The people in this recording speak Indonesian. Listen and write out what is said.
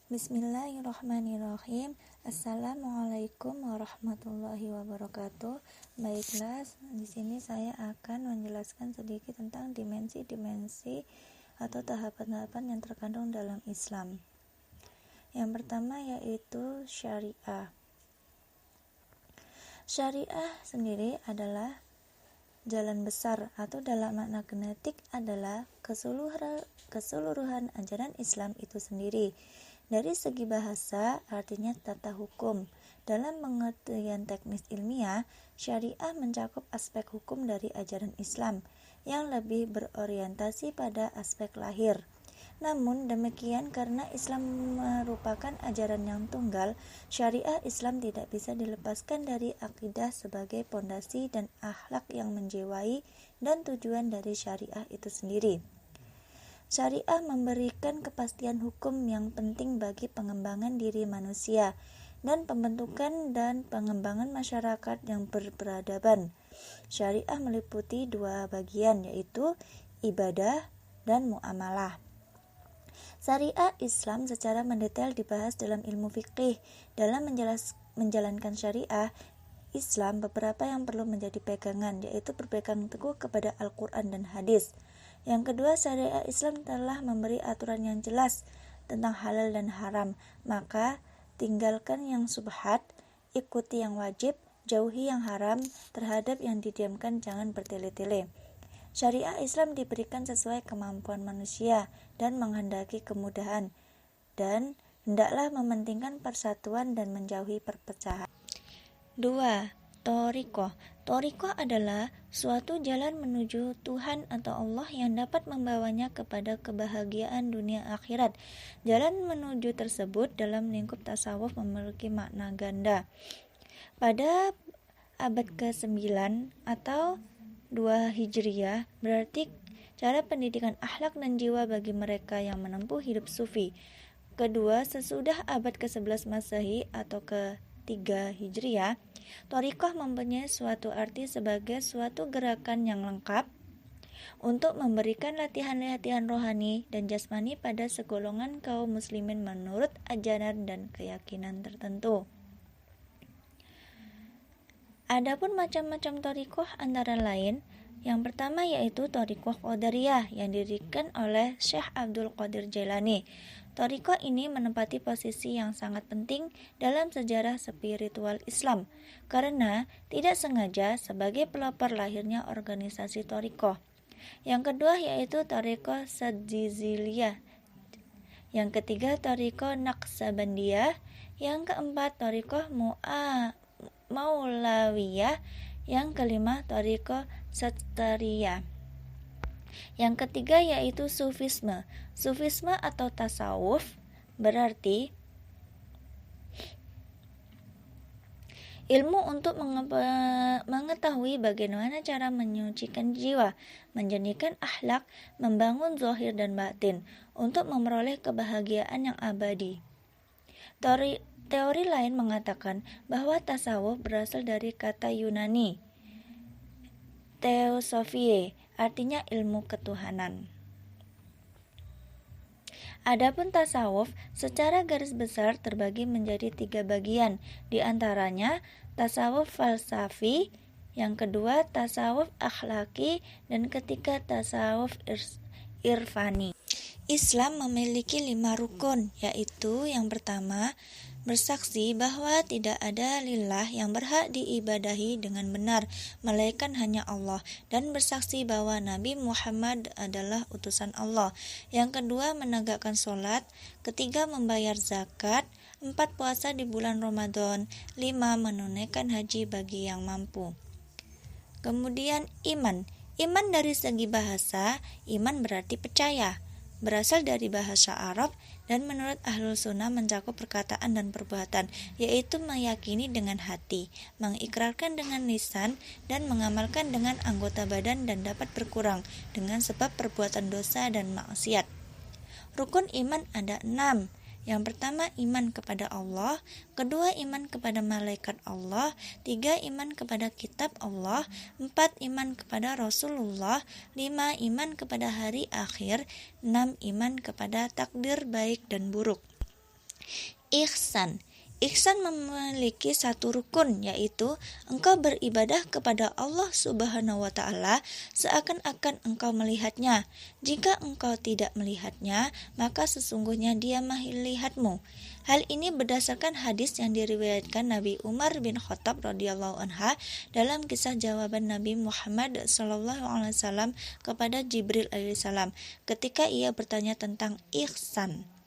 Bismillahirrahmanirrahim. Assalamualaikum warahmatullahi wabarakatuh. Baiklah, di sini saya akan menjelaskan sedikit tentang dimensi-dimensi atau tahapan-tahapan yang terkandung dalam Islam. Yang pertama yaitu syariah. Syariah sendiri adalah jalan besar atau dalam makna genetik adalah keseluruhan ajaran Islam itu sendiri. Dari segi bahasa, artinya tata hukum. Dalam pengertian teknis ilmiah, syariah mencakup aspek hukum dari ajaran Islam yang lebih berorientasi pada aspek lahir. Namun demikian, karena Islam merupakan ajaran yang tunggal, syariah Islam tidak bisa dilepaskan dari akidah sebagai pondasi dan akhlak yang menjiwai dan tujuan dari syariah itu sendiri. Syariah memberikan kepastian hukum yang penting bagi pengembangan diri manusia dan pembentukan dan pengembangan masyarakat yang berperadaban. Syariah meliputi dua bagian, yaitu ibadah dan muamalah. Syariah Islam secara mendetail dibahas dalam ilmu fikih. Dalam menjalankan syariah Islam, beberapa yang perlu menjadi pegangan, yaitu berpegang teguh kepada Al-Quran dan hadis. Yang kedua, syariah Islam telah memberi aturan yang jelas tentang halal dan haram, maka tinggalkan yang subhat, ikuti yang wajib, jauhi yang haram, terhadap yang didiamkan jangan bertele-tele. Syariah Islam diberikan sesuai kemampuan manusia dan menghendaki kemudahan, dan hendaklah mementingkan persatuan dan menjauhi perpecahan. 2. Thariqah. Thariqah adalah suatu jalan menuju Tuhan atau Allah yang dapat membawanya kepada kebahagiaan dunia akhirat. Jalan menuju tersebut dalam lingkup tasawuf memiliki makna ganda. Pada abad ke-9 atau 2 Hijriah, berarti cara pendidikan akhlak dan jiwa bagi mereka yang menempuh hidup sufi. Kedua, sesudah abad ke-11 Masehi atau ke-3 Hijriah, thariqah mempunyai suatu arti sebagai suatu gerakan yang lengkap untuk memberikan latihan-latihan rohani dan jasmani pada segolongan kaum muslimin menurut ajaran dan keyakinan tertentu. Adapun macam-macam thariqah antara lain, yang pertama yaitu thariqah Qadariyah yang didirikan oleh Syekh Abdul Qadir Jailani. Thariqah ini menempati posisi yang sangat penting dalam sejarah spiritual Islam karena tidak sengaja sebagai pelopor lahirnya organisasi thariqah. Yang kedua yaitu thariqah Sadziliyah. Yang ketiga thariqah Naqsabandiyah. Yang keempat thariqah Maulawiyah. Yang kelima thariqah Sattariyah. Yang ketiga yaitu sufisme. Sufisme atau tasawuf berarti ilmu untuk mengetahui bagaimana cara menyucikan jiwa, menjernihkan akhlak, membangun zahir dan batin untuk memperoleh kebahagiaan yang abadi. Teori lain mengatakan bahwa tasawuf berasal dari kata Yunani Theosophie, artinya ilmu ketuhanan. Adapun tasawuf secara garis besar terbagi menjadi 3 bagian, di antaranya tasawuf falsafi, yang kedua tasawuf akhlaki, dan ketiga tasawuf irfani. Islam memiliki 5 rukun, yaitu yang pertama, bersaksi bahwa tidak ada lillah yang berhak diibadahi dengan benar melainkan hanya Allah, dan bersaksi bahwa Nabi Muhammad adalah utusan Allah. Yang kedua, menegakkan sholat. Ketiga, membayar zakat. 4, puasa di bulan Ramadan. 5, menunaikan haji bagi yang mampu. Kemudian iman. Iman dari segi bahasa, iman berarti percaya, berasal dari bahasa Arab dan menurut Ahlul Sunnah mencakup perkataan dan perbuatan, yaitu meyakini dengan hati, mengikrarkan dengan lisan, dan mengamalkan dengan anggota badan dan dapat berkurang dengan sebab perbuatan dosa dan maksiat. Rukun iman ada 6. Yang pertama, iman kepada Allah. Kedua, iman kepada malaikat Allah. 3, iman kepada kitab Allah. 4, iman kepada Rasulullah. 5, iman kepada hari akhir. 6, iman kepada takdir baik dan buruk. Ihsan. Ihsan memiliki satu rukun, yaitu engkau beribadah kepada Allah Subhanahu wa Ta'ala seakan-akan engkau melihatnya. Jika engkau tidak melihatnya, maka sesungguhnya Dia melihatmu. Hal ini berdasarkan hadis yang diriwayatkan Nabi Umar bin Khattab radhiyallahu anha dalam kisah jawaban Nabi Muhammad SAW kepada Jibril alaihissalam ketika ia bertanya tentang ihsan.